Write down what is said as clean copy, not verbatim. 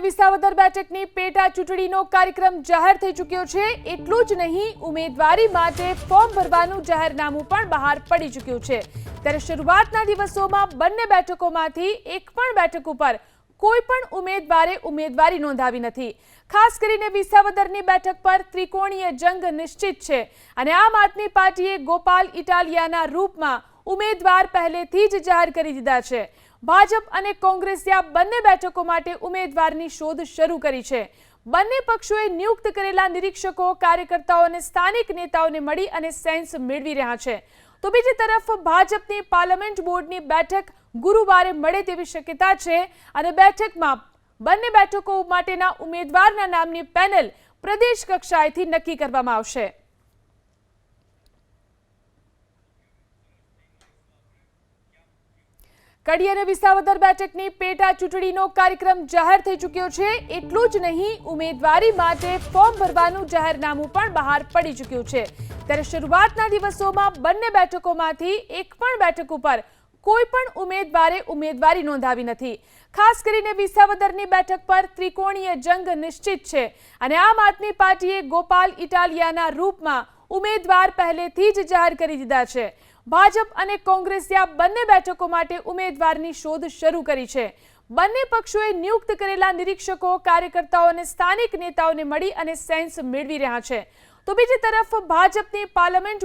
વિસાવદર બેઠકની પેટા ચૂંટણીનો કાર્યક્રમ જાહેર થઈ ચૂક્યો છે। એટલું જ નહીં, ઉમેદવારી માટે ફોર્મ ભરવાનું જાહેરનામું પણ બહાર પડી ચૂક્યું છે। ત્યારે શરૂઆતના દિવસોમાં બંને બેઠકોમાંથી એક પણ બેઠક ઉપર કોઈ પણ ઉમેદવારે ઉમેદવારી નોંધાવી નથી। ખાસ કરીને વિસાવદરની બેઠક પર ત્રિકોણીય જંગ નિશ્ચિત છે અને આમ આદમી પાર્ટીએ ગોપાલ ઇટાલિયાના રૂપમાં ઉમેદવાર પહેલેથી જ જાહેર કરી દીધા છે। ભાજપ અને કોંગ્રેસે આ બંને બેઠકો માટે ઉમેદવારની શોધ શરૂ કરી છે। બંને પક્ષોએ નિયુક્ત કરેલા નિરીક્ષકો, કાર્યકર્તાઓ અને સ્થાનિક નેતાઓને મળી અને સેન્સ મેળવી રહ્યા છે। તો બીજી તરફ ભાજપની પાર્લામેન્ટ બોર્ડની બેઠક ગુરુવારે મળે તેવી શક્યતા છે અને બેઠકમાં બંને બેઠકો માટેના ઉમેદવારના નામની પેનલ પ્રદેશ કક્ષાએથી નક્કી કરવામાં આવશે। કડી અને વિસાવદર બેઠકની પેટા ચૂંટણીનો કાર્યક્રમ જાહેર થઈ ચૂક્યો છે। એટલું જ નહીં, ઉમેદવારી માટે ફોર્મ ભરવાનું જાહેરનામું પણ બહાર પડી ચૂક્યું છે। ત્યારે શરૂઆતના દિવસોમાં બંને બેઠકોમાંથી એક પણ બેઠક ઉપર કોઈ પણ ઉમેદવારે ઉમેદવારી નોંધાવી નથી। ખાસ કરીને વિસાવદરની બેઠક પર ત્રિકોણીય જંગ નિશ્ચિત છે અને આમ આદમી પાર્ટીએ ગોપાલ ઇટાલિયાના રૂપમાં ઉમેદવાર પહેલેથી જ જાહેર કરી દીધા છે। ભાજપ અને કોંગ્રેસે આ બંને બેઠકો માટે ઉમેદવારની શોધ શરૂ કરી છે। બંને પક્ષોએ નિયુક્ત કરેલા નિરીક્ષકો, કાર્યકર્તાઓ અને સ્થાનિક નેતાઓને મળી અને સેન્સ મેળવી રહ્યા છે। તો બીજી તરફ ભાજપની પાર્લામેન્ટ